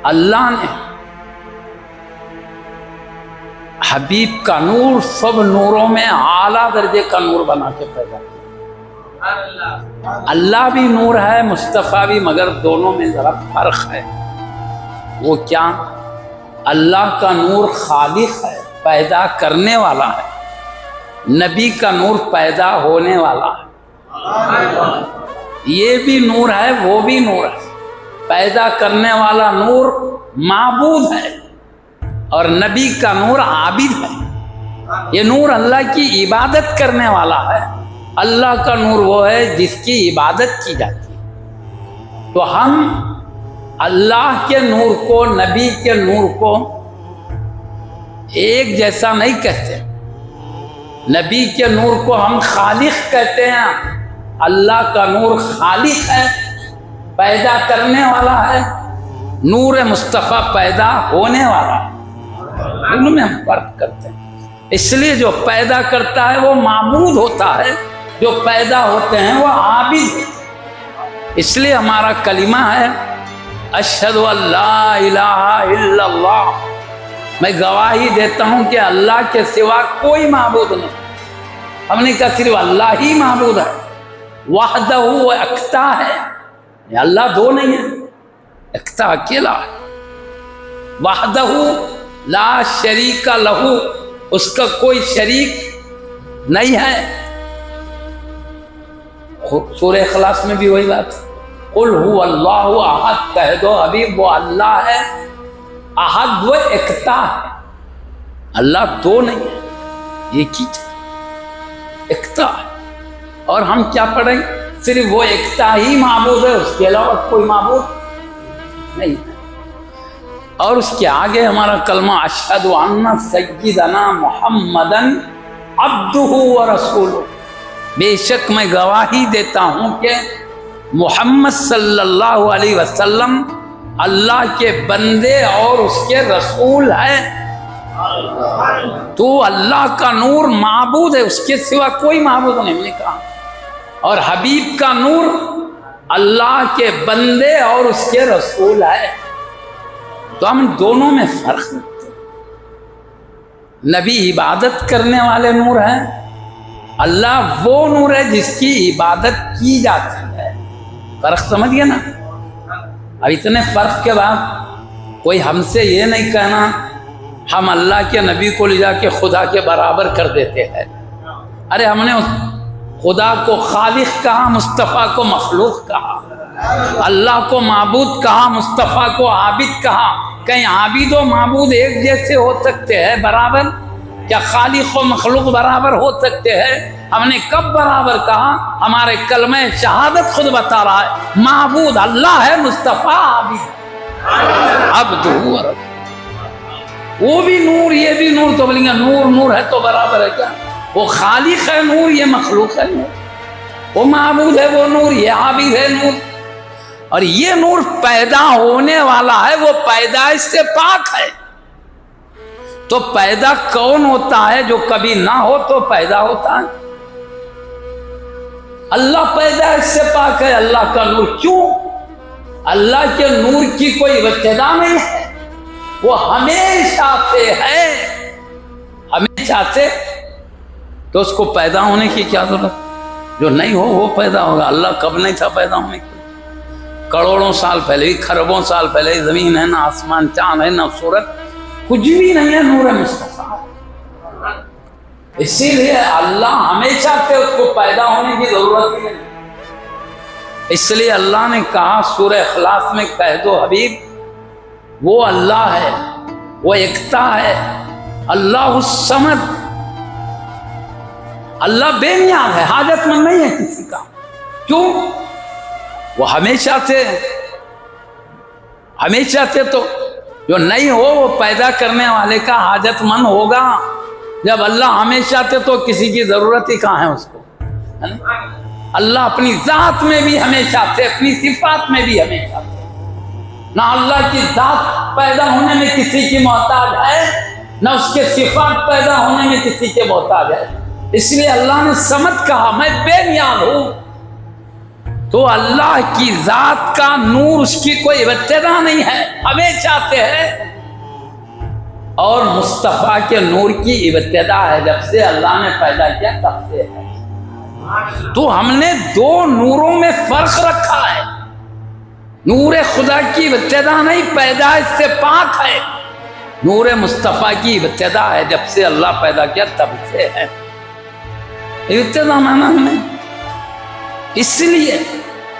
اللہ نے حبیب کا نور سب نوروں میں اعلیٰ درجے کا نور بنا کے پیدا کیا۔ اللہ بھی نور ہے، مصطفیٰ بھی، مگر دونوں میں ذرا فرق ہے۔ وہ کیا؟ اللہ کا نور خالق ہے، پیدا کرنے والا ہے، نبی کا نور پیدا ہونے والا ہے۔ یہ بھی نور ہے، وہ بھی نور ہے۔ پیدا کرنے والا نور معبود ہے اور نبی کا نور عابد ہے۔ یہ نور اللہ کی عبادت کرنے والا ہے، اللہ کا نور وہ ہے جس کی عبادت کی جاتی ہے۔ تو ہم اللہ کے نور کو، نبی کے نور کو ایک جیسا نہیں کہتے۔ نبی کے نور کو ہم خالق کہتے ہیں، اللہ کا نور خالق ہے، پیدا کرنے والا ہے، نور مصطفیٰ پیدا ہونے والا ہے۔ ان میں ہم فرق کرتے ہیں۔ اس لیے جو پیدا کرتا ہے وہ معبود ہوتا ہے، جو پیدا ہوتے ہیں وہ عابد ہیں۔ اس لیے ہمارا کلمہ ہے اشہد ان لا الہ الا اللہ، میں گواہی دیتا ہوں کہ اللہ کے سوا کوئی معبود نہیں۔ ہم نے کہا صرف اللہ ہی معبود ہے، وحدہ و اکتا ہے، اللہ دو نہیں ہے، اکتا اکیلا ہے۔ وحدہ لا شریک لہ، اس کا کوئی شریک نہیں ہے۔ سورہ اخلاص میں بھی وہی بات ہے، قل هو اللہ احد، کہہ دو حبیب وہ اللہ ہے احد، وہ اکتا ہے، اللہ دو نہیں ہے، ایک ہی اکتا ہے۔ اور ہم کیا پڑھیں؟ صرف وہ اکتا ہی معبود ہے، اس کے علاوہ کوئی معبود نہیں ہے۔ اور اس کے آگے ہمارا کلمہ اشہد ان سیدنا محمدًا عبدہ ورسولہ، بے شک میں گواہی دیتا ہوں کہ محمد صلی اللہ علیہ وسلم اللہ کے بندے اور اس کے رسول ہے۔ تو اللہ کا نور معبود ہے، اس کے سوا کوئی معبود نہیں، ہم نے کہا۔ اور حبیب کا نور اللہ کے بندے اور اس کے رسول ہے۔ تو ہم دونوں میں فرق رکھتے ہیں۔ نبی عبادت کرنے والے نور ہیں، اللہ وہ نور ہے جس کی عبادت کی جاتی ہے۔ فرق سمجھ گئے نا؟ اب اتنے فرق کے بعد کوئی ہم سے یہ نہیں کہنا ہم اللہ کے نبی کو لے جا کے خدا کے برابر کر دیتے ہیں۔ ارے ہم نے خدا کو خالق کہا، مصطفیٰ کو مخلوق کہا، اللہ کو معبود کہا، مصطفیٰ کو عابد کہا۔ کہیں عابد و معبود ایک جیسے ہو سکتے ہیں برابر؟ کیا خالق و مخلوق برابر ہو سکتے ہیں؟ ہم نے کب برابر کہا؟ ہمارے کلمہ شہادت خود بتا رہا ہے، معبود اللہ ہے، مصطفیٰ عبد ورسولہ۔ وہ بھی نور، یہ بھی نور، تو بولیں گے نور نور ہے تو برابر ہے کیا؟ وہ خالق ہے نور، یہ مخلوق ہے نور، وہ معبود ہے وہ نور، یہ عابد ہے نور۔ اور یہ نور پیدا ہونے والا ہے، وہ پیدائش سے پاک ہے۔ تو پیدا کون ہوتا ہے؟ جو کبھی نہ ہو تو پیدا ہوتا ہے۔ اللہ پیدائش سے پاک ہے، اللہ کا نور۔ کیوں؟ اللہ کے نور کی کوئی ابتدا نہیں ہے، وہ ہمیشہ سے ہے، ہمیشہ سے۔ تو اس کو پیدا ہونے کی کیا ضرورت؟ جو نہیں ہو وہ پیدا ہوگا۔ اللہ کب نہیں تھا پیدا ہونے کی؟ کروڑوں سال پہلے، خربوں سال پہلے زمین ہے، نہ آسمان، چاند ہے، نہ سورج، کچھ بھی نہیں ہے، نور مصطفیٰ۔ اسی لیے اللہ ہمیشہ سے، اس کو پیدا ہونے کی ضرورت ہی نہیں۔ اس لیے اللہ نے کہا سورہ اخلاص میں، کہہ دو حبیب وہ اللہ ہے، وہ اکتا ہے، اللہ الصمد، اللہ بے نیاز ہے، حاجت مند نہیں ہے کسی کا۔ کیوں؟ وہ ہمیشہ سے، ہمیشہ سے۔ تو جو نہیں ہو وہ پیدا کرنے والے کا حاجت مند ہوگا۔ جب اللہ ہمیشہ سے تو کسی کی ضرورت ہی کہاں ہے اس کو؟ اللہ اپنی ذات میں بھی ہمیشہ سے، اپنی صفات میں بھی ہمیشہ سے۔ نہ اللہ کی ذات پیدا ہونے میں کسی کی محتاج ہے، نہ اس کے صفات پیدا ہونے میں کسی کے محتاج ہے۔ اس لیے اللہ نے صمد کہا، میں بے نیاز ہوں۔ تو تو اللہ کی ذات کا نور اس کی کوئی ابتدا نہیں ہے، ہمیشہ سے ہے، اور مصطفیٰ کے نور کی ابتدا ہے، جب سے اللہ نے پیدا کیا تب سے ہے۔ تو ہم نے دو نوروں میں فرق رکھا ہے، نور خدا کی ابتدا نہیں، پیدائش سے پاک ہے، نور مصطفیٰ کی ابتدا ہے، جب سے اللہ پیدا کیا تب سے ہے۔ ابتدا مانا ہم نے، اس لیے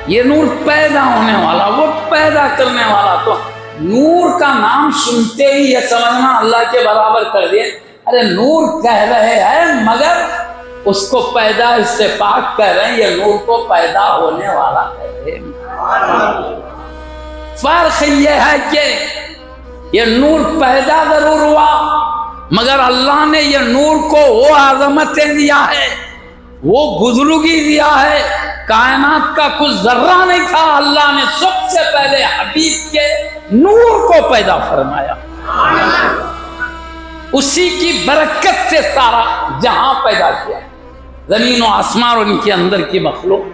یہ نور پیدا ہونے والا، وہ پیدا کرنے والا، تو نور کا نام سنتے ہی یہ سمجھنا اللہ کے برابر کر دیے، ارے نور کہہ رہے ہیں مگر اس کو پیدائش سے پاک کہہ رہے ہیں، یہ نور کو پیدا ہونے والا کہہ رہے ہیں۔ فرق یہ ہے کہ یہ نور پیدا ضرور ہوا مگر اللہ نے یہ نور کو وہ عظمتیں دیا ہے، وہ بزرگی دیا ہے، کائنات کا کچھ ذرہ نہیں تھا، اللہ نے سب سے پہلے حبیب کے نور کو پیدا فرمایا، اسی کی برکت سے سارا جہاں پیدا کیا، زمین و آسمان اور ان کے اندر کی مخلوق۔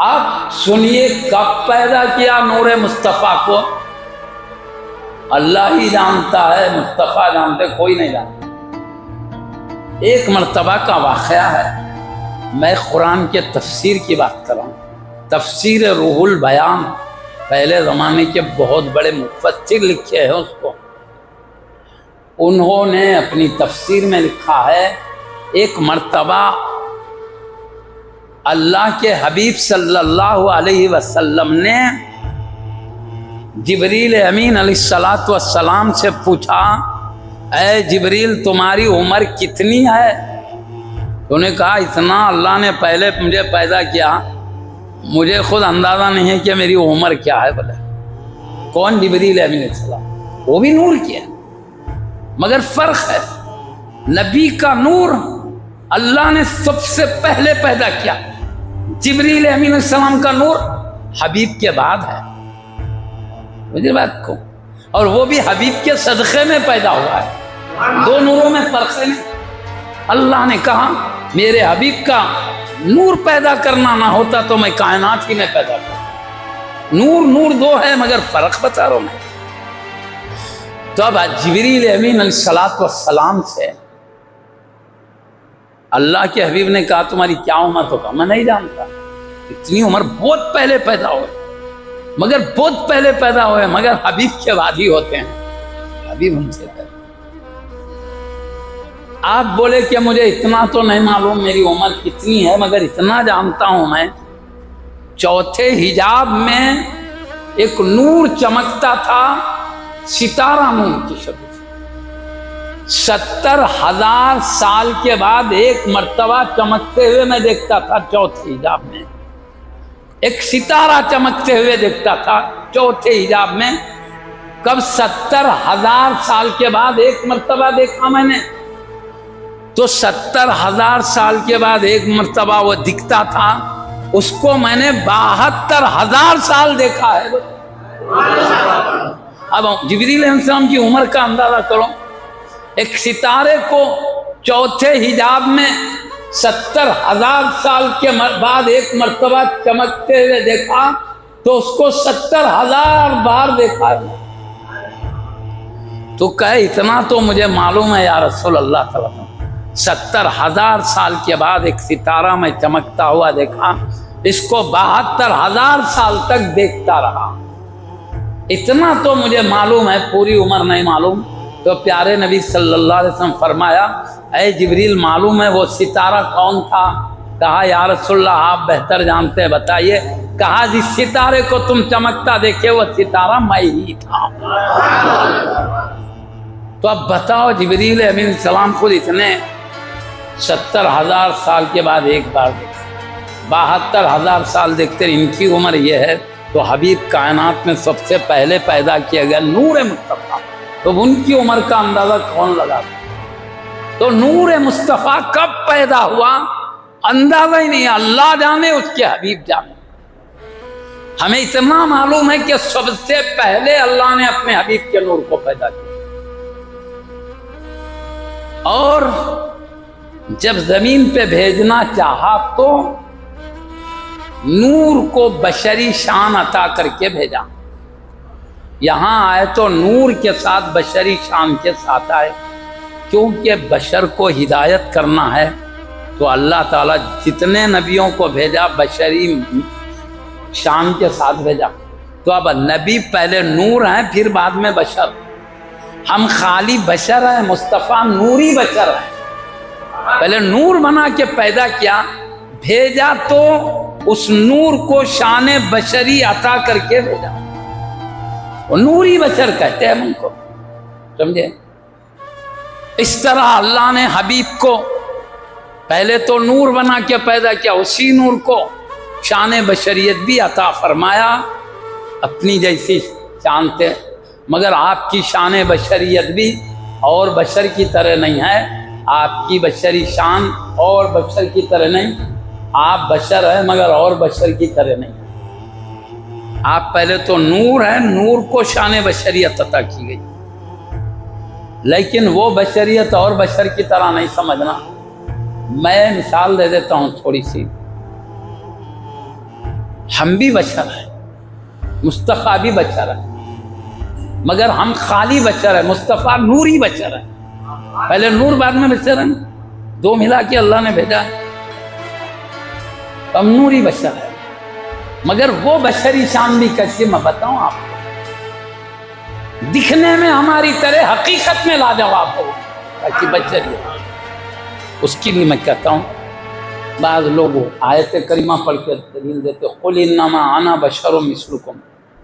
اب سنیے کب پیدا کیا نور مصطفیٰ کو؟ اللہ ہی جانتا ہے، مصطفیٰ جانتے، کوئی نہیں جانتا۔ ایک مرتبہ کا واقعہ ہے، میں قرآن کے تفسیر کی بات کر رہا ہوں، تفسیر روح البیان، پہلے زمانے کے بہت بڑے مفسر لکھے ہیں اس کو، انہوں نے اپنی تفسیر میں لکھا ہے ایک مرتبہ اللہ کے حبیب صلی اللہ علیہ وسلم نے جبریل امین علیہ السلام سے پوچھا، اے جبریل تمہاری عمر کتنی ہے؟ انہوں نے کہا اتنا اللہ نے پہلے مجھے پیدا کیا، مجھے خود اندازہ نہیں ہے کہ میری عمر کیا ہے۔ بولے کون؟ جبریل امین علیہ السلام، وہ بھی نور کیا مگر فرق ہے، نبی کا نور اللہ نے سب سے پہلے پیدا کیا، جبریل امین علیہ السلام کا نور حبیب کے بعد ہے، مجھے بات کو، اور وہ بھی حبیب کے صدقے میں پیدا ہوا ہے، دو نوروں میں فرق ہے نہیں۔ اللہ نے کہا میرے حبیب کا نور پیدا کرنا نہ ہوتا تو میں کائنات ہی میں پیدا کرتا، نور دو ہے مگر فرق بتا رہا ہوں میں۔ تو اب جبریل امین علیہ السلام سے اللہ کے حبیب نے کہا تمہاری کیا عمر؟ تو کہا میں نہیں جانتا، اتنی عمر بہت پہلے پیدا ہوئے، مگر بہت پہلے پیدا ہوئے مگر حبیب کے بعد ہی ہوتے ہیں، حبیب ہم سے پہلے۔ آپ بولے کہ مجھے اتنا تو نہیں معلوم میری عمر کتنی ہے، مگر اتنا جانتا ہوں میں، چوتھے حجاب میں ایک نور چمکتا تھا، ستارہ نور کی شکل، 70,000 سال کے بعد ایک مرتبہ چمکتے ہوئے میں دیکھتا تھا چوتھے حجاب میں، ایک ستارہ چمکتے ہوئے دیکھتا تھا چوتھے حجاب میں۔ کب؟ 70,000 سال کے بعد ایک مرتبہ دیکھا میں نے، تو 70,000 سال کے بعد ایک مرتبہ وہ دکھتا تھا، اس کو میں نے 72,000 سال دیکھا ہے۔ اب جبریل علیہ السلام کی عمر کا اندازہ کرو، ایک ستارے کو چوتھے حجاب میں 70,000 سال کے بعد ایک مرتبہ چمکتے ہوئے دیکھا تو اس کو 70,000 بار دیکھا ہے۔ تو کہے اتنا تو مجھے معلوم ہے یا رسول اللہ صلی اللہ علیہ وسلم، 70,000 سال کے بعد ایک ستارہ میں چمکتا ہوا دیکھا، اس کو 72,000 سال تک دیکھتا رہا، اتنا تو مجھے معلوم ہے، پوری عمر نہیں معلوم۔ تو پیارے نبی صلی اللہ علیہ وسلم فرمایا اے جبریل معلوم ہے وہ ستارہ کون تھا؟ کہا یا رسول اللہ آپ بہتر جانتے ہیں بتائیے۔ کہا جس ستارے کو تم چمکتا دیکھے وہ ستارہ میں ہی تھا۔ تو اب بتاؤ جبریل امین السلام خود اتنے 70,000 سال کے بعد ایک بار دیکھتے، 72,000 سال دیکھتے، ان کی عمر یہ ہے، تو حبیب کائنات میں سب سے پہلے پیدا کیا گیا نور مصطفیٰ، تو ان کی عمر کا اندازہ کون لگا؟ تو نور مصطفیٰ کب پیدا ہوا اندازہ ہی نہیں، اللہ جانے، اس کے حبیب جانے۔ ہمیں اتنا معلوم ہے کہ سب سے پہلے اللہ نے اپنے حبیب کے نور کو پیدا کیا، اور جب زمین پہ بھیجنا چاہا تو نور کو بشری شان عطا کر کے بھیجا. یہاں آئے تو نور کے ساتھ بشری شان کے ساتھ آئے، کیونکہ بشر کو ہدایت کرنا ہے تو اللہ تعالیٰ جتنے نبیوں کو بھیجا بشری شان کے ساتھ بھیجا. تو اب نبی پہلے نور ہیں پھر بعد میں بشر. ہم خالی بشر ہیں، مصطفیٰ نوری بشر ہیں. پہلے نور بنا کے پیدا کیا، بھیجا تو اس نور کو شان بشری عطا کر کے بھیجا. وہ نوری بشر کہتے ہیں ان کو، سمجھے؟ اس طرح اللہ نے حبیب کو پہلے تو نور بنا کے پیدا کیا، اسی نور کو شان بشریت بھی عطا فرمایا اپنی جیسی شان تھے. مگر آپ کی شان بشریت بھی اور بشر کی طرح نہیں ہے. آپ کی بشری شان اور بشر کی طرح نہیں. آپ بشر ہیں مگر اور بشر کی طرح نہیں ہے. آپ پہلے تو نور ہیں، نور کو شان بشریت عطا کی گئی، لیکن وہ بشریت اور بشر کی طرح نہیں سمجھنا. میں مثال دے دیتا ہوں تھوڑی سی. ہم بھی بشر ہیں، مصطفیٰ بھی بشر ہے، مگر ہم خالی بشر ہیں، مصطفیٰ نوری بشر ہے. پہلے نور بعد میں بشر ہیں، دو ملا کے اللہ نے بھیجا ہے. ہم نوری بشر ہے، مگر وہ بشری شان بھی کیسی میں بتاؤں آپ کو، دکھنے میں ہماری طرح حقیقت میں لاجواب ہو تاکہ بشری ہے. اس کی بھی میں کہتا ہوں. بعض لوگ آیت کریمہ پڑھ کے دلیل دیتے، قل انما انا بشر مثلکم.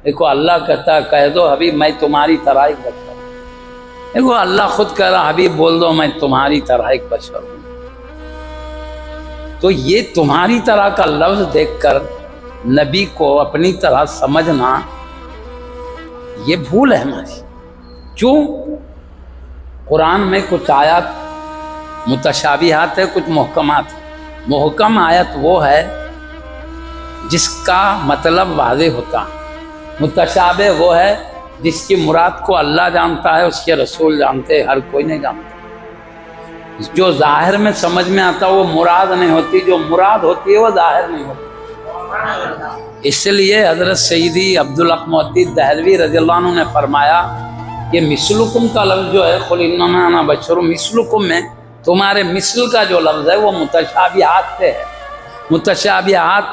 دیکھو اللہ کہتا ہے کہہ دو حبیب میں تمہاری طرح ایک بشر ہوں. دیکھو اللہ خود کہہ رہا حبیب بول دو میں تمہاری طرح ایک بشر ہوں. تو یہ تمہاری طرح کا لفظ دیکھ کر نبی کو اپنی طرح سمجھنا یہ بھول ہے ہماری. کیوں؟ قرآن میں کچھ آیات متشابہات ہے، کچھ محکمات ہیں. محکم آیت وہ ہے جس کا مطلب واضح ہوتا ہے، متشابہ وہ ہے جس کی مراد کو اللہ جانتا ہے، اس کے رسول جانتے، ہر کوئی نہیں جانتا. جو ظاہر میں سمجھ میں آتا وہ مراد نہیں ہوتی، جو مراد ہوتی ہے وہ ظاہر نہیں ہوتی. اس لیے حضرت سیدی عبدالحق محدث دہلوی رضی اللہ عنہ نے فرمایا کہ مثلکم کا لفظ جو ہے قل انما انا بشر مثلکم میں تمہارے مثل کا جو لفظ ہے وہ متشابہات سے ہے. متشابہات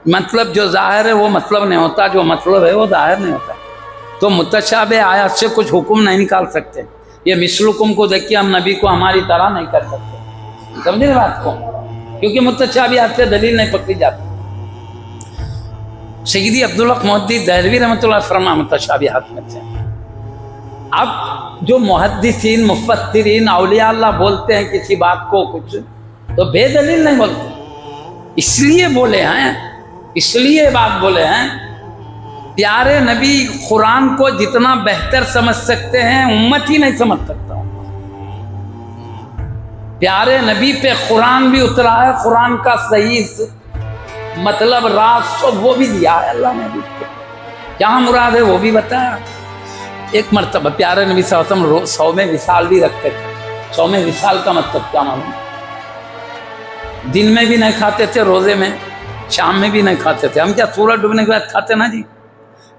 مطلب جو ظاہر ہے وہ مطلب نہیں ہوتا، جو مطلب ہے وہ ظاہر نہیں ہوتا. تو متشابہ آیات سے کچھ حکم نہیں نکال سکتے. یہ مثلکم کو دیکھ کے ہم نبی کو ہماری طرح نہیں کر سکتے. سمجھے نا بات کو؟ کیونکہ متشابہات سے دلیل نہیں پکڑی جاتی. سیدی عبدالحق محدث دہلوی رحمۃ اللہ فرما متشابہات میں سے. اب جو محدثین مفسرین اولیاء اللہ بولتے ہیں کسی بات کو کچھ تو بے دلیل نہیں بولتے. اس لیے بولے ہیں، اس لیے بات بولے ہیں پیارے نبی قرآن کو جتنا بہتر سمجھ سکتے ہیں امت ہی نہیں سمجھ سکتا. پیارے نبی پہ قرآن بھی اترا ہے، قرآن کا صحیح مطلب راز سب وہ بھی دیا ہے اللہ نے. کیا مراد ہے وہ بھی بتایا. ایک مرتبہ پیارے نبی صلی اللہ علیہ وسلم صوم وصال بھی رکھتے تھے. صوم وصال کا مطلب کیا معلوم؟ دن میں بھی نہیں کھاتے تھے، روزے میں شام میں بھی نہیں کھاتے تھے. ہم کیا سورج ڈوبنے کے بعد کھاتے نا جی.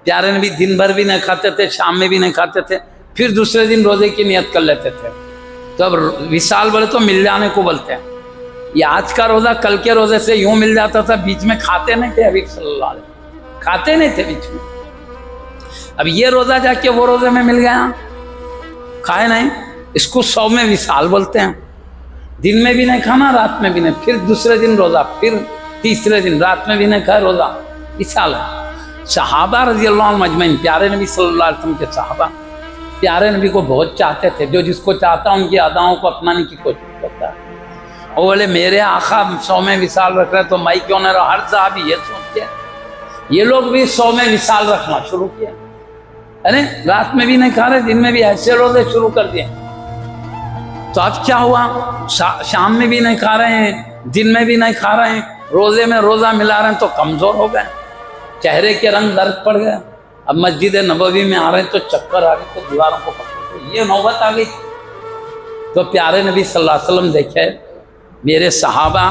پیارے نبی دن بھر بھی نہیں کھاتے تھے، شام میں بھی نہیں کھاتے تھے، پھر دوسرے دن روزے کی نیت کر لیتے تھے. تو اب وصال بولے تو مل جانے کو بولتے ہیں. یہ آج کا روزہ کل کے روزے سے یوں مل جاتا تھا، بیچ میں کھاتے نہیں تھے. حبیب صلی اللہ علیہ وسلم کھاتے نہیں تھے بیچ میں. اب یہ روزہ جا کے وہ روزے میں مل گیا، کھائے نہیں. اس کو صوم وصال بولتے ہیں. دن میں بھی نہیں کھانا، رات میں بھی نہیں، پھر دوسرے دن روزہ، پھر تیسرے دن رات میں بھی نہیں کھائے، روزہ وصال ہے. صحابہ رضی اللہ عنہ مجمعین، پیارے نبی صلی اللہ علیہ وسلم کے صحابہ پیارے نبی کو بہت چاہتے تھے. جو جس کو چاہتا ان کی اداؤں کو اپنانے کی کوشش کرتا ہے. وہ بولے میرے آقا صوم وصال رکھ رہے تو میں کیوں نہ رہا. ہر صحابی یہ سوچتے ہیں. یہ لوگ بھی صوم وصال رکھنا شروع کیا. ارے رات میں بھی نہیں کھا رہے، دن میں بھی ایسے روزے شروع کر دیے. تو اب کیا ہوا؟ شام میں بھی نہیں کھا رہے ہیں، دن میں بھی نہیں کھا رہے ہیں، روزے میں روزہ ملا رہے ہیں تو کمزور ہو گئے، چہرے کے رنگ درد پڑ گئے. اب مسجد نبوی میں آ رہے ہیں تو چکر آ گئے، تو دیواروں کو پکڑ، یہ نوبت آ گئی. تو پیارے نبی صلی اللہ علیہ وسلم دیکھے میرے صحابہ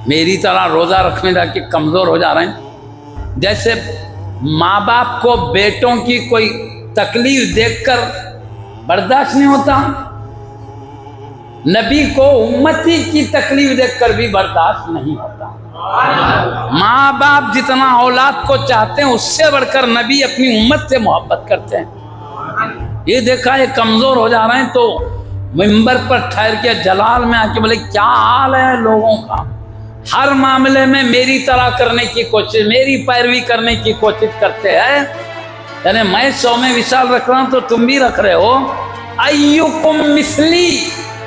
میری طرح روزہ رکھنے جا کے کمزور ہو جا رہے ہیں. جیسے ماں باپ کو بیٹوں کی کوئی تکلیف دیکھ کر برداشت نہیں ہوتا، نبی کو امتی کی تکلیف دیکھ کر بھی برداشت نہیں ہوتا. ماں باپ جتنا اولاد کو چاہتے ہیں اس سے بڑھ کر نبی اپنی امت سے محبت کرتے ہیں. یہ دیکھا یہ کمزور ہو جا رہے ہیں تو منبر پر ٹھہر کے جلال میں آ کے بولے کیا حال ہے لوگوں کا، ہر معاملے میں میری طرح کرنے کی کوشش، میری پیروی کرنے کی کوشش کرتے ہیں. یعنی میں 100 میں وشال رکھ رہا ہوں تو تم بھی رکھ رہے ہو. ایکم مثلی،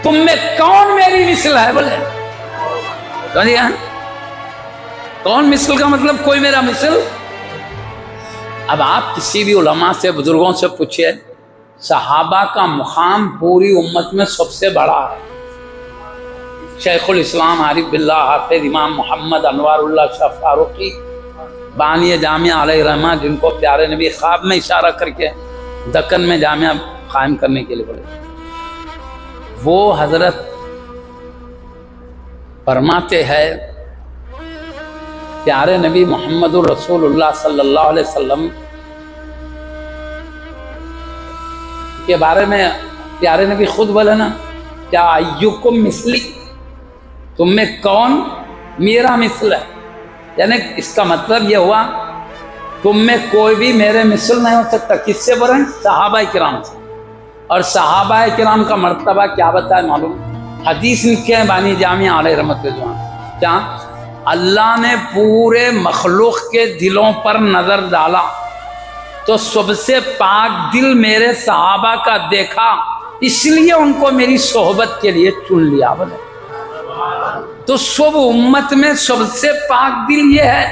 تم میں کون میری مثل ہے؟ بولے کون مثل کا مطلب کوئی میرا مثل. اب آپ کسی بھی علماء سے بزرگوں سے پوچھئے، صحابہ کا مقام پوری امت میں سب سے بڑا ہے. شیخ الاسلام عارف باللہ حافظ امام محمد انوار اللہ شاہ فاروقی بانی جامعہ علیہ رحمہ، جن کو پیارے نبی خواب میں اشارہ کر کے دکن میں جامعہ قائم کرنے کے لیے بولے، وہ حضرت فرماتے ہیں پیارے نبی محمد الرسول اللہ صلی اللہ علیہ وسلم کے بارے میں پیارے نبی خود بولے نا، کیا ایکم مثلی، تم میں کون میرا مثل ہے. یعنی اس کا مطلب یہ ہوا تم میں کوئی بھی میرے مثل نہیں ہو سکتا. کس سے بولے؟ صحابہ کرام سے. اور صحابہ کرام کا مرتبہ کیا بتائے معلوم؟ حدیث لکھے ہیں بانی جامعہ علیہ رحمت اللہ، کیا اللہ نے پورے مخلوق کے دلوں پر نظر ڈالا تو سب سے پاک دل میرے صحابہ کا دیکھا، اس لیے ان کو میری صحبت کے لیے چن لیا. بولے تو سب امت میں سب سے پاک دل یہ ہے،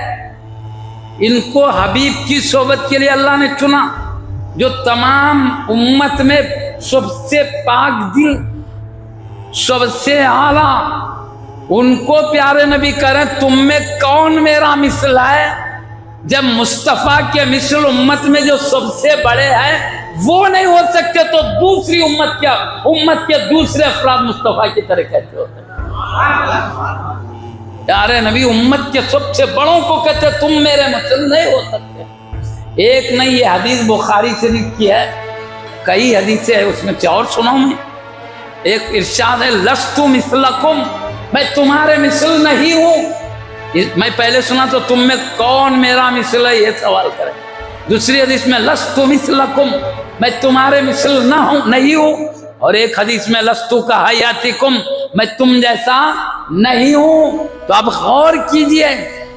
ان کو حبیب کی صحبت کے لیے اللہ نے چنا. جو تمام امت میں سب سے پاک دل، سب سے اعلیٰ، ان کو پیارے نبی کہہ رہے ہیں تم میں کون میرا مثل ہے. جب مصطفیٰ کے مثل امت میں جو سب سے بڑے ہیں وہ نہیں ہو سکتے تو دوسری امت کے دوسرے افراد مصطفیٰ کی طرح کہتے ہوتے ہیں. پیارے نبی امت کے سب سے بڑوں کو کہتے تم میرے مثل نہیں ہو سکتے. ایک نہیں، یہ حدیث بخاری شریف کی ہے، کئی حدیثیں ہیں اس میں سے اور سناؤں میں. ایک ارشاد ہے لست مثلکم، میں تمہارے مثل نہیں ہوں. میں پہلے سنا تو تم میں کون میرا مثل ہے یہ سوال کرے. دوسری حدیث میں لست مثلکم، میں تمہارے مثل نہیں ہوں. اور ایک حدیث میں لست کا حیاتکم، میں تم جیسا نہیں ہوں. تو اب غور کیجئے،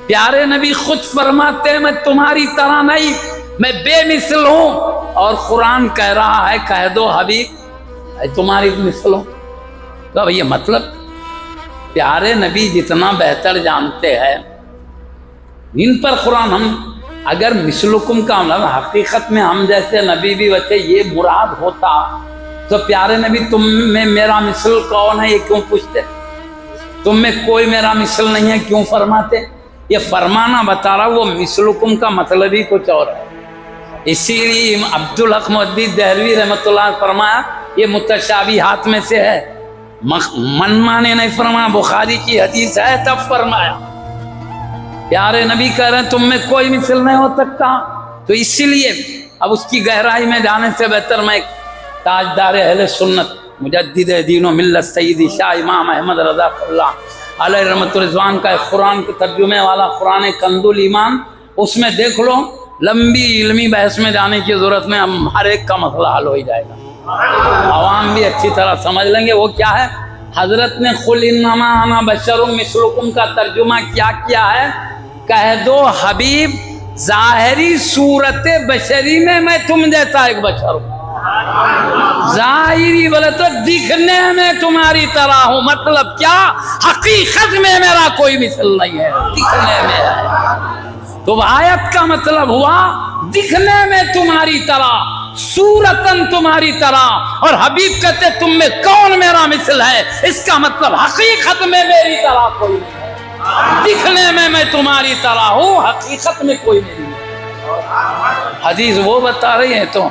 پیارے نبی خود فرماتے ہیں میں تمہاری طرح نہیں، میں بے مثل ہوں. اور قرآن کہہ رہا ہے کہہ دو حبیب میں تمہاری مثل ہوں. تو اب یہ مطلب پیارے نبی جتنا بہتر جانتے ہیں ان پر قرآن. ہم اگر مثلکم کا مطلب حقیقت میں ہم جیسے نبی بھی ویسے یہ مراد ہوتا تو پیارے نبی تم میں میرا مثل کون ہے یہ کیوں پوچھتے؟ تم میں کوئی میرا مثل نہیں ہے کیوں فرماتے؟ یہ فرمانا بتا رہا وہ مثلکم کا مطلب ہی کچھ اور ہے. اسی لیے عبدالحق مودودی دہلوی رحمۃ اللہ نے فرمایا یہ متشابہات میں سے ہے. منمانے نہیں فرمایا، بخاری کی حدیث ہے تب فرمایا. پیارے نبی کہہ رہے ہیں تم میں کوئی مثل نہیں ہو سکتا. تو اسی لیے اب اس کی گہرائی میں جانے سے بہتر میں تاجدار اہل سنت مجدد دین و ملت سیدی شاہ امام احمد رضا اللہ علیہ رحمت رضوان کا ایک قرآن کے ترجمے والا قرآن کنز الایمان، اس میں دیکھ لو. لمبی علمی بحث میں جانے کی ضرورت نہیں، ہم ہر ایک کا مسئلہ حل ہو ہی جائے گا، عوام بھی اچھی طرح سمجھ لیں گے. وہ کیا ہے؟ حضرت نے قل انما انا بشر مثلکم کا ترجمہ کیا ہے؟ کہہ دو حبیب ظاہری صورت بشری میں تم جیسا ایک بشر ہوں. ظاہری بولے تو دکھنے میں تمہاری طرح ہوں. مطلب کیا؟ حقیقت میں میرا کوئی مثل نہیں ہے، دکھنے میں ہے. تو آیت کا مطلب ہوا دکھنے میں تمہاری طرح، صورتاً تمہاری طرح. اور حبیب کہتے تم میں کون میرا مثل ہے، اس کا مطلب حقیقت میں میری طرح کوئی نہیں ہے. دکھنے میں تمہاری طرح ہوں، حقیقت میں کوئی نہیں ہے. حدیث وہ بتا رہی ہے تو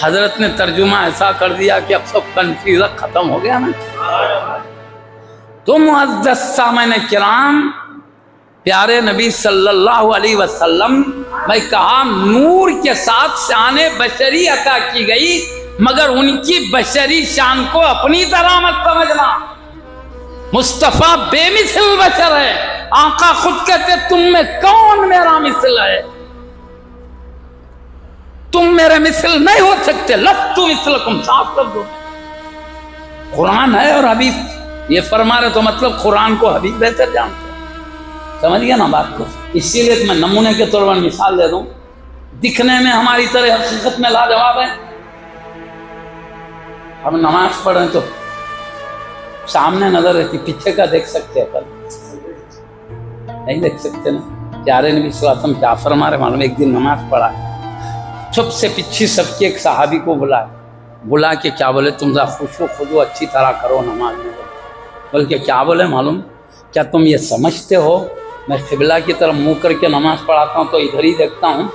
حضرت نے ترجمہ ایسا کر دیا کہ اب سب کنفیوژن ختم ہو گیا نا. تو معزز سامعین کرام، پیارے نبی صلی اللہ علیہ وسلم میں کہا نور کے ساتھ شان بشری عطا کی گئی، مگر ان کی بشری شان کو اپنی طرح مت سمجھنا۔ مصطفیٰ بے مثل بشر ہے، آقا خود کہتے تم میں کون میرا مثل ہے، تم میرے مثل نہیں ہو سکتے، لست مثلکم، صاف لفظ ہوتے۔ قرآن ہے اور حبیب یہ فرما رہے تو مطلب قرآن کو حبیب بہتر جانتے ہیں، سمجھ گیا نا بات کو۔ اسی لیے میں نمونے کے طور پر مثال دے دوں، دکھنے میں ہماری طرح حقیقت میں لاجواب ہے۔ ہم نماز پڑھیں تو سامنے نظر رہتی، پیچھے کا دیکھ سکتے ہیں، نہیں دیکھ سکتے نا۔ پیارے نبی صلی اللہ علیہ وسلم کیا فرما رہے معلوم؟ ایک دن نماز پڑھا ہے، سب سے پیچھے سب کے ایک صحابی کو بلا کے کیا بولے؟ تم ذرا خشوع خضوع اچھی طرح کرو نماز میں۔ بلکہ کیا بولے معلوم؟ کیا تم یہ سمجھتے ہو میں قبلہ کی طرف منہ کر کے نماز پڑھاتا ہوں تو ادھر ہی دیکھتا ہوں؟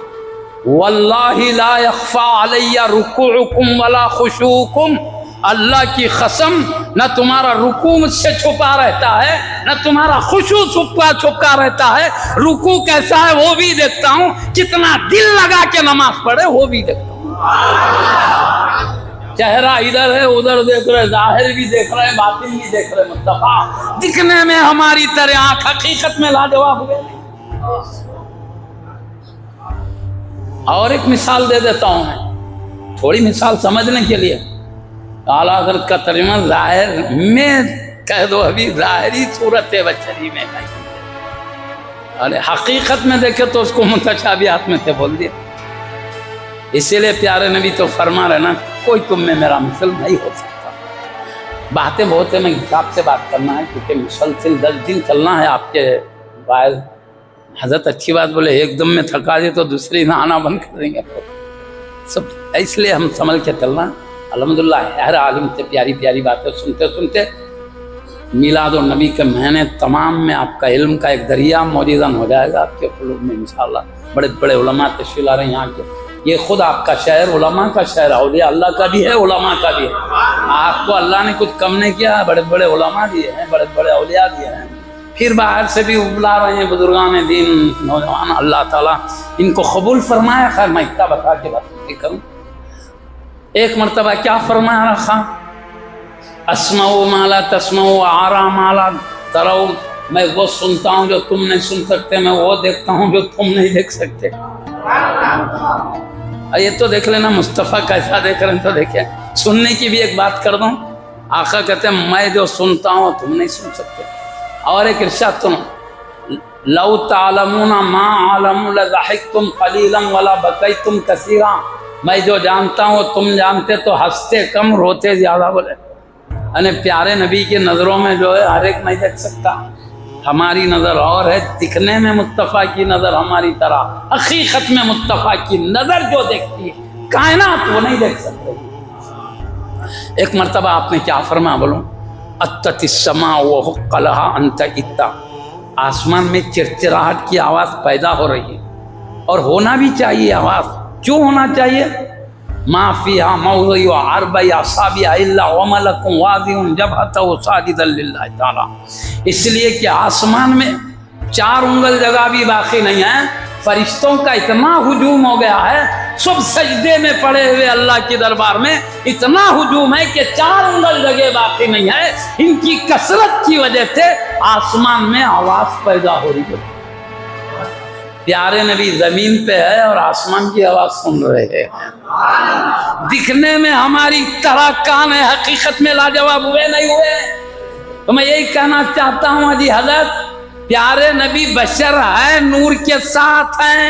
واللہ لا یخفی علی رکوعکم ولا خشوعکم، اللہ کی قسم نہ تمہارا رکوع مجھ سے چھپا رہتا ہے نہ تمہارا خشوع چھپا رہتا ہے۔ رکوع کیسا ہے وہ بھی دیکھتا ہوں، کتنا دل لگا کے نماز پڑھے وہ بھی دیکھتا ہوں۔ چہرہ ادھر ہے ادھر دیکھ رہے، ظاہر بھی دیکھ رہے، باطن بھی دیکھ رہے۔ مصطفیٰ دکھنے میں ہماری طرح آنکھ، حقیقت میں لاجواب ہوئے۔ اور ایک مثال دے دیتا ہوں میں، تھوڑی مثال سمجھنے کے لیے۔ اعلیٰ حضرت کا ترجمہ ظاہر میں کہہ دو، ابھی ظاہری صورت بشری میں نہیں، ارے حقیقت میں دیکھے تو اس کو متشابہات میں تھے بول دیا۔ اسی لیے پیارے نبی تو فرما رہے نا کوئی تم میں میرا مثل نہیں ہو سکتا۔ باتیں بہت ہیں، میں حساب سے بات کرنا ہے کیونکہ مسلسل 10 دن چلنا ہے آپ کے باعث۔ حضرت اچھی بات بولے، ایک دم میں تھکا دے تو دوسری نہ آنا بند کر دیں گے سب، اس لیے ہم سنبھل کے چلنا۔ الحمدللہ ہر عالم سے پیاری پیاری باتیں سنتے سنتے میلاد النبی کے مہینے تمام میں آپ کا علم کا ایک دریا موجزن ہو جائے گا آپ کے قلوب میں انشاءاللہ۔ بڑے بڑے علماء تشریف لا رہے ہیں یہاں کے، یہ خود آپ کا شہر علماء کا شہر ہے، اولیاء اللہ کا بھی ہے، علماء کا بھی ہے۔ آپ کو اللہ نے کچھ کم نہیں کیا، بڑے بڑے علماء دیے ہیں، بڑے بڑے اولیاء دیے ہیں، پھر باہر سے بھی بلا رہے ہیں بزرگان دین نوجوان۔ اللہ تعالیٰ ان کو قبول فرمایا۔ خیر میں اتنا بتا کے بات کروں، ایک مرتبہ کیا فرمایا رکھا؟ اسمعوا ما لا تسمعوا وارا ما لا تروا، میں وہ سنتا ہوں جو تم نہیں سن سکتے، میں وہ دیکھتا ہوں جو تم نہیں دیکھ سکتے۔ یہ تو دیکھ لینا مصطفیٰ کیسا دیکھ رہے ہیں تو دیکھیں۔ سننے کی بھی ایک بات کر دوں، آقا کہتے ہیں میں جو سنتا ہوں تم نہیں سن سکتے۔ اور ایک ارشاد سنو، لو تعلمون ما علم لضحکتم قلیلا ولا بکیتم کثیرا، میں جو جانتا ہوں تم جانتے تو ہنستے کم روتے زیادہ بولے۔ یعنی پیارے نبی کی نظروں میں جو ہے ہر ایک نہیں دیکھ سکتا، ہماری نظر اور ہے، دکھنے میں مصطفیٰ کی نظر ہماری طرح، حقیقت میں مصطفیٰ کی نظر جو دیکھتی ہے کائنات وہ نہیں دیکھ سکتے۔ ایک مرتبہ آپ نے کیا فرمایا بولوں؟ اتت السماء وحق لها ان تئتا، آسمان میں چرچراہٹ کی آواز پیدا ہو رہی ہے، اور ہونا بھی چاہیے آواز۔ کیوں ہونا چاہیے؟ ما فیہا موضع اربع اصابع الا وملک واضع جبہتہ ساجدا للہ تعالی، اس لیے کہ آسمان میں 4 انگل جگہ بھی باقی نہیں ہے، فرشتوں کا اتنا ہجوم ہو گیا ہے، سب سجدے میں پڑے ہوئے اللہ کے دربار میں، اتنا ہجوم ہے کہ 4 انگل جگہ باقی نہیں ہے۔ ان کی کثرت کی وجہ سے آسمان میں آواز پیدا ہو رہی ہے۔ پیارے نبی زمین پہ ہے اور آسمان کی آواز سن رہے ہیں، دکھنے میں ہماری طرح کان ہے، حقیقت میں لاجواب ہوئے نہیں ہوئے۔ تو میں یہی کہنا چاہتا ہوں جی حضرت پیارے نبی بشر ہے، نور کے ساتھ ہیں،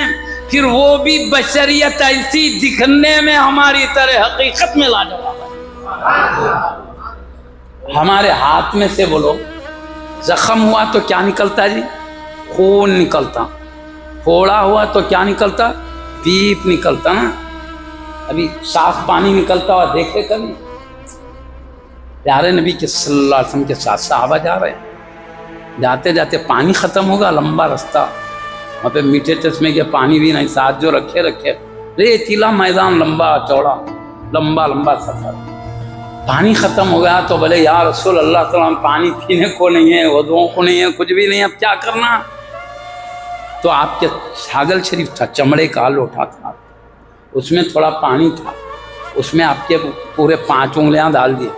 پھر وہ بھی بشریت ایسی دکھنے میں ہماری طرح، حقیقت میں لاجواب ہے۔ ہمارے ہاتھ میں سے بولو زخم ہوا تو کیا نکلتا جی؟ خون نکلتا، پھوڑا ہوا تو کیا نکلتا؟ پیپ نکلتا نا۔ ابھی صاف پانی نکلتا ہوا دیکھے کبھی؟ پیارے نبی کے صلی اللہ علیہ وسلم کے ساتھ صحابہ جا رہے ہیں، جاتے جاتے پانی ختم ہوگا، لمبا رستہ، وہاں پہ میٹھے چشمے کے پانی بھی نہیں، ساتھ جو رکھے ریتیلا میدان، لمبا چوڑا، لمبا سفر، پانی ختم ہو گیا تو بولے یا رسول اللہ تعالیٰ پانی پینے کو نہیں ہے، وضوؤں کو نہیں ہے، کچھ بھی نہیں، اب کیا کرنا؟ تو آپ کے چھاگل شریف تھا، چمڑے کا لوٹا تھا، اس میں تھوڑا پانی تھا، اس میں آپ کے پورے 5 انگلیاں ڈال دیے،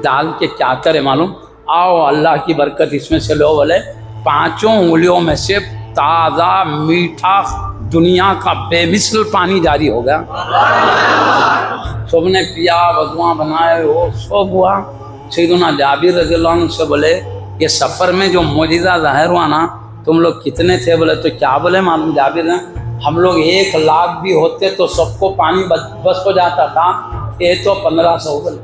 ڈال کے کیا کرے معلوم، آؤ اللہ کی برکت اس میں سے لو، بولے 5 انگلیوں میں سے تازہ میٹھا دنیا کا بے مثل پانی جاری ہو گیا، سب نے پیا، وضوء بنائے، وہ سب ہوا۔ سیدنا جابر رضی اللہ عنہ سے بولے یہ سفر میں جو معجزہ ظاہر ہوا نا، تم لوگ کتنے تھے؟ بولے تو کیا بولے معلوم جابر نے، ہم لوگ 1 لاکھ بھی ہوتے تو سب کو پانی بس ہو جاتا تھا، یہ تو 1500 بولے،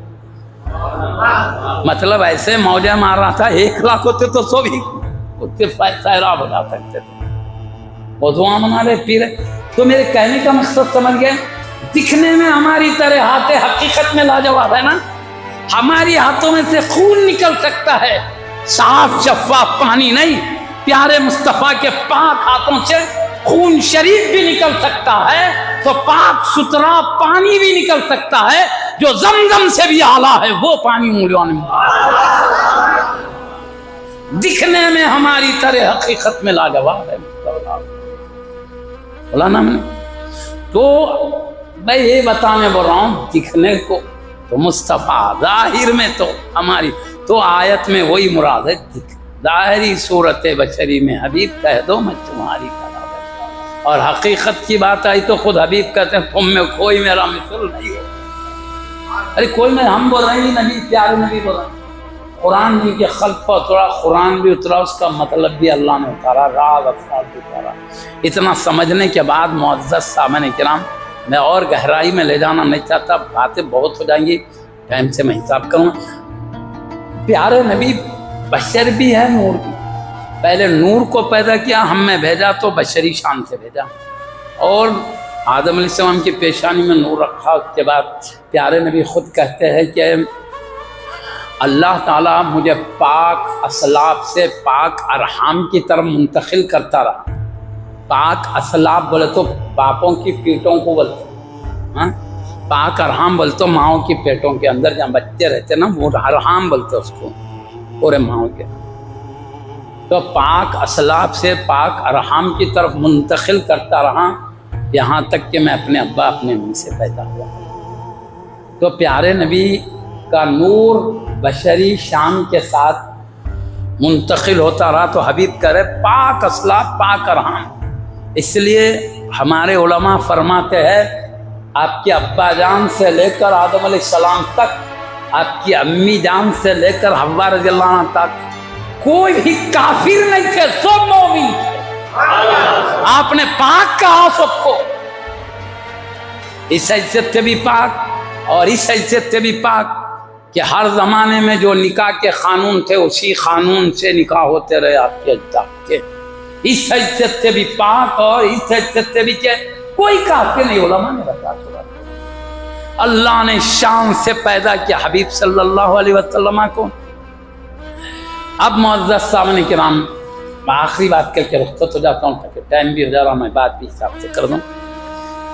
مطلب ایسے موجہ مار رہا تھا، 1 لاکھ ہوتے تو سب ہی سیراب ہو جا سکتے تھے، وضوء بنا رہے پی رہے۔ تو میرے کہنے کا مقصد سمجھ گئے، دکھنے میں ہماری طرح ہاتھ حقیقت میں لاجواب ہے نا، ہماری ہاتھوں میں سے خون نکل سکتا ہے، صاف شفاف پانی نہیں، پیارے مصطفیٰ کے پاک ہاتھوں سے خون شریف بھی نکل سکتا ہے، تو پاک ستھرا پانی بھی نکل سکتا ہے جو زمزم سے بھی اعلیٰ ہے، وہ پانی انگلیوں میں دکھنے میں ہماری طرح حقیقت میں لاجواب ہے۔ بولا نا میں نے، تو میں یہ بتانے بول رہا ہوں، دکھنے کو تو مصطفیٰ، ظاہر میں تو ہماری، تو آیت میں وہی مراد ہے، ظاہری صورت بشری میں حبیب کہہ دو میں تمہاری طرح ہوں، اور حقیقت کی بات آئی تو خود حبیب کہتے ہیں تم میں کوئی میرا مثل نہیں ہو۔ ارے کوئی میں، ہم بول رہے ہیں نبی، پیارے نبی بول رہے ہیں، قرآن جن کے خلق پر اترا، قرآن بھی اترا، اس کا مطلب بھی اللہ نے اتارا، راز افراد بھی اتارا۔ اتنا سمجھنے کے بعد معزز سامعین کرام، میں اور گہرائی میں لے جانا نہیں چاہتا، باتیں بہت ہو جائیں گی، ٹائم سے میں حساب کروں۔ پیارے نبی بشر بھی ہے، نور بھی، پہلے نور کو پیدا کیا، ہم میں بھیجا تو بشری شان سے بھیجا، اور آدم علیہ السلام کی پیشانی میں نور رکھا۔ اس کے بعد پیارے نبی خود کہتے ہیں کہ اللہ تعالیٰ مجھے پاک اسلاف سے پاک ارحام کی طرف منتقل کرتا رہا۔ پاک اسلاف بولے تو باپوں کی پیٹوں کو بولتے ہیں، پاک ارحام بولتے تو ماؤں کی پیٹوں کے اندر جہاں بچے رہتے نا، وہ ارحام بولتے اس کو، پورے ماؤں کے۔ تو پاک اسلاف سے پاک ارحام کی طرف منتقل کرتا رہا، یہاں تک کہ میں اپنے ابا اپنے امی سے پیدا ہوا۔ تو پیارے نبی کا نور بشری شان کے ساتھ منتقل ہوتا رہا، تو حبیب کرے پاک اسلاف پاک ارحام۔ اس لیے ہمارے علماء فرماتے ہیں آپ کے ابا جان سے لے کر آدم علیہ السلام تک، آپ کی امی جان سے لے کر حوا رضی اللہ عنہ تک، کوئی بھی کافر نہیں تھے، سب مومن تھے۔ آپ نے پاک کہا سب کو، اس حیثیت سے بھی پاک اور اس حیثیت سے بھی پاک کہ ہر زمانے میں جو نکاح کے قانون تھے اسی قانون سے نکاح ہوتے رہے آپ کے اجداد کے، اس حیثیت سے بھی پاک اور اس حیثیت سے بھی کہ کوئی کافر نہیں۔ علماء نے بتا چھوڑا، اللہ نے شان سے پیدا کیا حبیب صلی اللہ علیہ وسلم کو۔ اب معزز سامعین کرام، میں آخری بات کر کے رخصت ہو جاتا ہوں تاکہ ٹائم بھی ہو جا رہا، میں بات بھی حساب سے کر دوں۔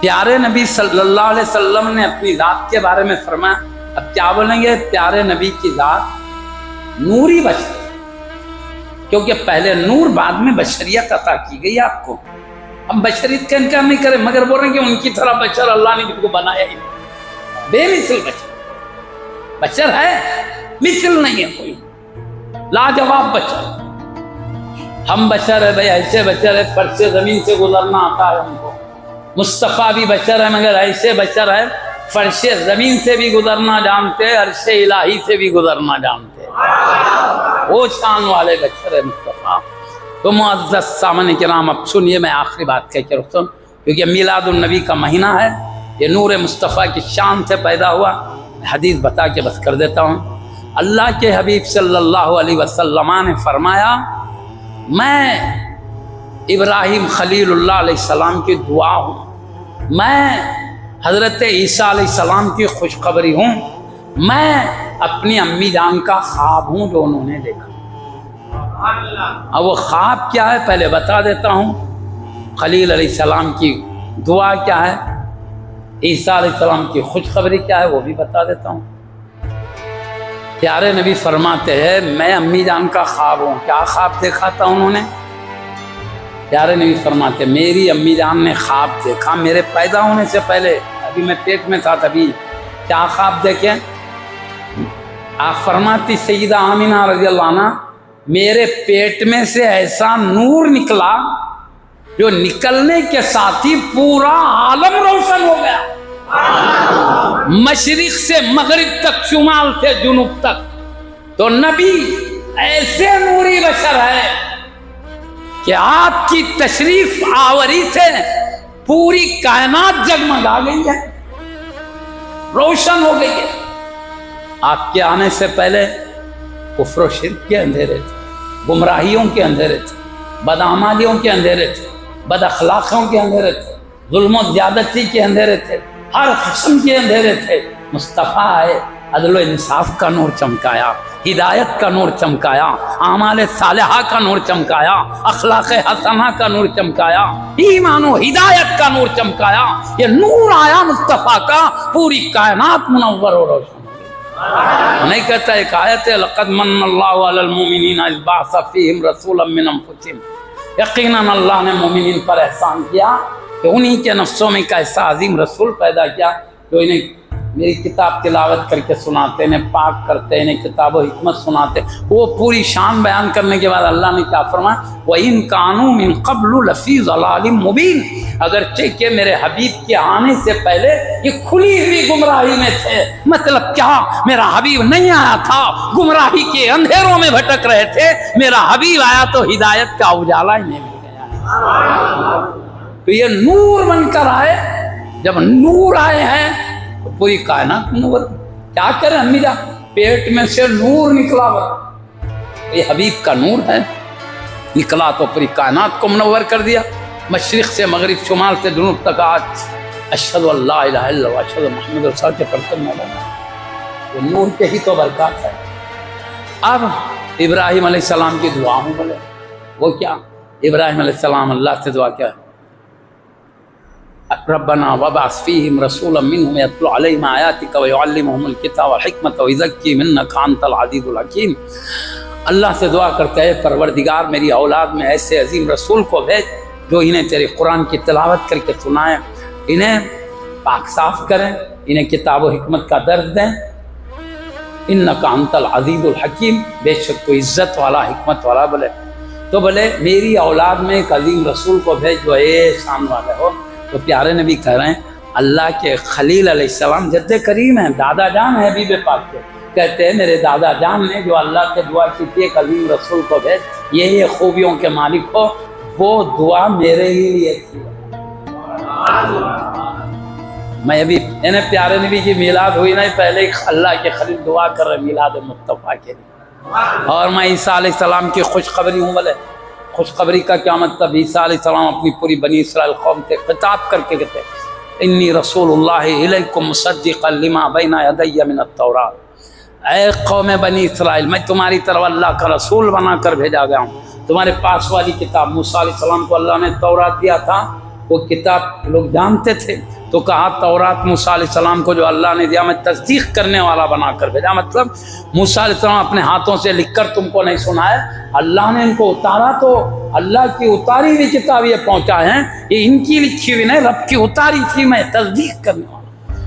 پیارے نبی صلی اللہ علیہ وسلم نے اپنی ذات کے بارے میں فرمایا، اب کیا بولیں گے؟ پیارے نبی کی ذات نوری بشر، کیونکہ پہلے نور بعد میں بشریت عطا کی گئی آپ کو۔ ہم بشریت کا انکار نہیں کریں، مگر بول رہے ہیں کہ ان کی طرح بشر اللہ نے کسی کو بنایا ہی نہیں، بے مثل بشر، بشر ہے مثل نہیں ہے کوئی، لاجواب بشر۔ ہم بشر ہے بھائی، ایسے بشر ہے فرش زمین سے گزرنا آتا ہے ہم کو، مصطفیٰ بھی بشر ہے مگر ایسے بشر ہے فرش زمین سے بھی گزرنا جانتے، عرش الہی سے بھی گزرنا جانتے، وہ شان والے بشر ہے مصطفیٰ۔ تو معزز سامعین کرام، اب سنیے، میں آخری بات کہہ کے رخصت، کیونکہ میلاد النبی کا مہینہ ہے، یہ نور مصطفیٰ کی شان سے پیدا ہوا۔ حدیث بتا کے بس کر دیتا ہوں۔ اللہ کے حبیب صلی اللہ علیہ وسلم نے فرمایا، میں ابراہیم خلیل اللہ علیہ السلام کی دعا ہوں، میں حضرت عیسیٰ علیہ السلام کی خوشخبری ہوں، میں اپنی امی جان کا خواب ہوں جو انہوں نے دیکھا۔ اب وہ خواب کیا ہے پہلے بتا دیتا ہوں، خلیل علیہ السلام کی دعا کیا ہے، عیسیٰ علیہ السلام کی خوشخبری کیا ہے وہ بھی بتا دیتا ہوں۔ پیارے نبی فرماتے ہیں میں امی جان کا خواب ہوں۔ کیا خواب دیکھا تھا انہوں نے؟ پیارے نبی فرماتے میری امی جان نے خواب دیکھا میرے پیدا ہونے سے پہلے، ابھی میں پیٹ میں تھا تبھی. کیا خواب دیکھے؟ آپ فرماتی سیدہ آمینہ رضی اللہ عنہ میرے پیٹ میں سے ایسا نور نکلا جو نکلنے کے ساتھ ہی پورا عالم روشن ہو گیا، مشرق سے مغرب تک، شمال سے جنوب تک. تو نبی ایسے نوری بشر ہے کہ آپ کی تشریف آوری سے پوری کائنات جگمگا گئی ہے، روشن ہو گئی ہے. آپ کے آنے سے پہلے کفر و شرک کے اندھیرے تھے، گمراہیوں کے اندھیرے تھے، بدعمالیوں کے اندھیرے تھے، بد اخلاقیوں کے اندھیرے تھے، ظلم و زیادتی کے اندھیرے تھے، ہر قسم کے اندھیرے تھے. مصطفیٰ آئے، عدل و انصاف کا نور چمکایا، ہدایت کا نور چمکایا، اعمال صالحہ کا نور چمکایا، اخلاق حسنہ کا نور چمکایا، ایمان و ہدایت کا نور چمکایا. یہ نور آیا مصطفیٰ کا، پوری کائنات منور و روشن. نہیں کہتا ایک آیت ہے لقد من اللہ علی المؤمنین اذ بعث فیہم رسولا من انفسہم، یقیناً اللہ نے مومنین پر احسان کیا کہ انہی کے نفسوں میں ایک ایسا عظیم رسول پیدا کیا جو انہیں میری کتاب تلاوت کر کے سناتے، انہیں پاک کرتے، انہیں کتاب و حکمت سناتے. وہ پوری شان بیان کرنے کے بعد اللہ نے کیا فرمایا؟ وَإِن كَانُوا مِن قَبْلُ لَفِي ضَلَالٍ مُبِينٍ، اگرچہ کہ میرے حبیب کے آنے سے پہلے یہ کھلی ہوئی گمراہی میں تھے. مطلب کیا؟ میرا حبیب نہیں آیا تھا، گمراہی کے اندھیروں میں بھٹک رہے تھے، میرا حبیب آیا تو ہدایت کا اجالا انہیں مل گیا. تو یہ نور بن کر آئے. جب نور آئے ہیں تو پوری کائنات نور. کیا کریں امی جان، پیٹ میں سے نور نکلا ہوا، یہ حبیب کا نور ہے، نکلا تو پوری کائنات کو منور کر دیا، مشرق سے مغرب، شمال سے جنوب تک. آج اشہد ان لا الہ الا اللہ اشہد ان محمد رسول اللہ کے پرچم میں لگا، یہ نور کے ہی تو برکات ہے. اب ابراہیم علیہ السلام کی دعا ہوں بولے، وہ کیا؟ ابراہیم علیہ السلام اللہ سے دعا کیا ہے؟ ربنا وابعث فیہم رسولا منہم یتلو علیہم آیاتک ویعلمہم الکتاب والحکمۃ ویزکیہم انک انت العزیز الحکیم. اللہ سے دعا کرتا ہے پروردگار میری اولاد میں ایسے عظیم رسول کو بھیج جو انہیں تیرے قرآن کی تلاوت کر کے سنائیں، انہیں پاک صاف کریں، انہیں کتاب و حکمت کا درس دیں. انک انت العزیز الحکیم، بے شک تو عزت والا حکمت والا. بولے تو بولے میری اولاد میں ایک عظیم رسول کو بھیج جو شان والے ہو. تو پیارے نبی کہہ رہے ہیں اللہ کے خلیل علیہ السلام جد کریم ہیں، دادا جان ہیں حبیب پاک کے. کہتے ہیں میرے دادا جان نے جو اللہ سے دعا کی تھی ایک عظیم رسول کو بھیج، یہ خوبیوں کے مالک ہو، وہ دعا میرے ہی لیے تھی. میں ابھی پیارے نبی کی میلاد ہوئی نہیں، پہلے اللہ کے خلیل دعا کر رہے میلاد مصطفیٰ کے لیے. اور میں عیسیٰ علیہ السلام کی خوشخبری ہوں. بولے خوشخبری کا کیا مطلب؟ عیسیٰ علیہ السلام اپنی پوری بنی اسرائیل قوم سے خطاب کر کے کہتے انی رسول اللہ الیکم مصدقا لما بین یدی من التوراۃ، اے قوم بنی اسرائیل میں تمہاری طرف اللہ کا رسول بنا کر بھیجا گیا ہوں. تمہارے پاس والی کتاب موسیٰ علیہ السلام کو اللہ نے تورات دیا تھا، وہ کتاب لوگ جانتے تھے، تو کہا تورات موسیٰ علیہ السلام کو جو اللہ نے دیا میں تصدیق کرنے والا بنا کر بھیجا. مطلب موسیٰ علیہ السلام اپنے ہاتھوں سے لکھ کر تم کو نہیں سنائے، اللہ نے ان کو اتارا تو اللہ کی اتاری ہوئی کتاب یہ پہنچا ہے، یہ ان کی لکھی ہوئی نہیں، رب کی اتاری تھی، میں تصدیق کرنے والا.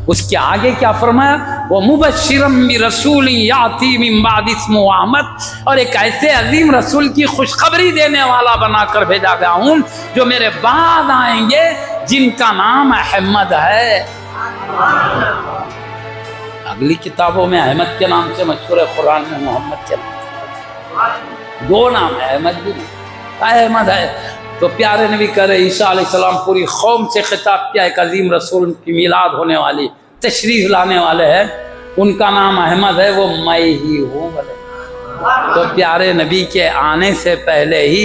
اس کے آگے کیا فرمایا؟ وَمُبَشِّرًا بِرَسُولٍ يَأْتِي مِن بَعْدِهِ اسْمُهُ احمد، اور ایک ایسے عظیم رسول کی خوشخبری دینے والا بنا کر بھیجا گیا ہوں جو میرے بعد آئیں گے جن کا نام احمد ہے. اگلی کتابوں میں احمد کے نام سے مشہور ہے، قرآن میں محمد کے نام سے دو نام ہے، احمد بھی احمد ہے. تو پیارے نبی کہہ رہے عیسیٰ علیہ السلام پوری قوم سے خطاب کیا، ایک عظیم رسول کی میلاد ہونے والی، تشریف لانے والے ہیں، ان کا نام احمد ہے، وہ میں ہی ہوں. تو پیارے نبی کے آنے سے پہلے ہی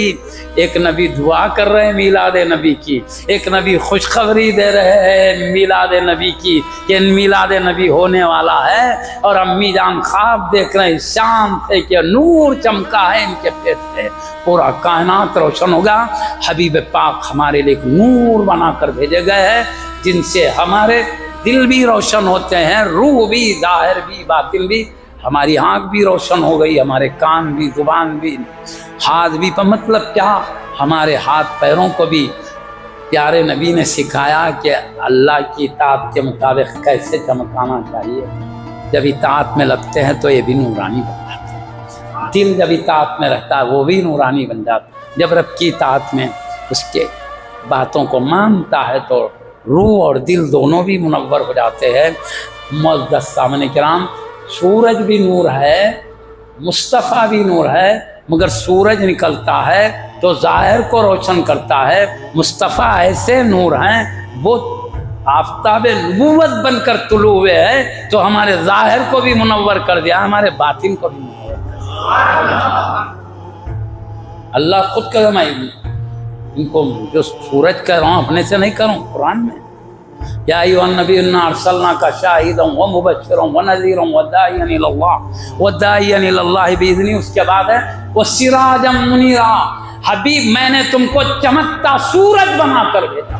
ایک نبی دعا کر رہے ہیں میلاد نبی کی، ایک نبی خوشخبری دے رہے ہیں میلاد نبی کی کہ میلاد نبی ہونے والا ہے. اور امی جان خواب دیکھ رہے ہیں شام سے کہ نور چمکا ہے ان کے پیٹ سے، پورا کائنات روشن ہوگا. حبیب پاک ہمارے لیے ایک نور بنا کر بھیجے گئے ہیں جن سے ہمارے دل بھی روشن ہوتے ہیں، روح بھی، ظاہر بھی، باطن بھی. ہماری آنکھ بھی روشن ہو گئی، ہمارے کان بھی، زبان بھی، ہاتھ بھی. پر مطلب کیا؟ ہمارے ہاتھ پیروں کو بھی پیارے نبی نے سکھایا کہ اللہ کی اطاعت کے مطابق کیسے چمکانا چاہیے. جب اطاعت میں لگتے ہیں تو یہ بھی نورانی بن جاتے ہیں. دل جب اطاعت میں رہتا ہے وہ بھی نورانی بن جاتا ہے. جب رب کی اطاعت میں اس کے باتوں کو مانتا ہے تو روح اور دل دونوں بھی منور ہو جاتے ہیں. معزز سامعین کرام، سورج بھی نور ہے، مصطفیٰ بھی نور ہے، مگر سورج نکلتا ہے تو ظاہر کو روشن کرتا ہے. مصطفیٰ ایسے نور ہیں، وہ آفتاب نبوت بن کر طلوع ہوئے ہیں تو ہمارے ظاہر کو بھی منور کر دیا، ہمارے باطن کو بھی منور کر دیا. اللہ خود کہا میں ان کو جو سورج کہہ رہا ہوں اپنے سے نہیں کہہ رہا ہوں، قرآن میں یا ایھا النبی انا ارسلناک شاہدا ومبشرا ونذیرا وداعیا الی اللہ باذنہ. اس کے بعد ہے وسراجا منیرا. حبیب میں نے تم کو چمکتا سورج بنا کر بھیجا.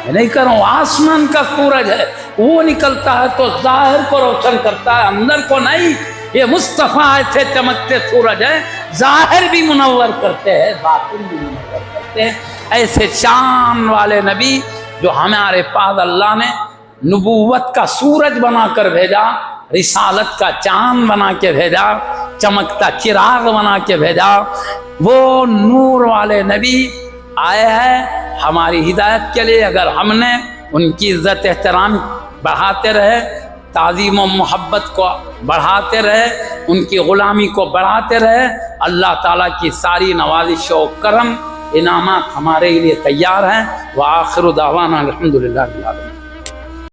میں نہیں کہہ رہا ہوں، آسمان کا سورج ہے، وہ نکلتا ہے تو ظاہر کو روشن کرتا ہے، اندر کو نہیں. یہ مصطفیٰ ایسے چمکتے سورج ہے، ظاہر بھی منور کرتے ہیں، باطن بھی منور کرتے ہیں. ایسے شان والے نبی جو ہمارے پاس اللہ نے نبوت کا سورج بنا کر بھیجا، رسالت کا چاند بنا کے بھیجا، چمکتا چراغ بنا کے بھیجا. وہ نور والے نبی آئے ہیں ہماری ہدایت کے لیے. اگر ہم نے ان کی عزت احترام بڑھاتے رہے، تعظیم و محبت کو بڑھاتے رہے، ان کی غلامی کو بڑھاتے رہے، اللہ تعالیٰ کی ساری نوازش و کرم انعامات ہمارے لیے تیار ہیں. وآخر دعوانا الحمدللہ رب العالمین.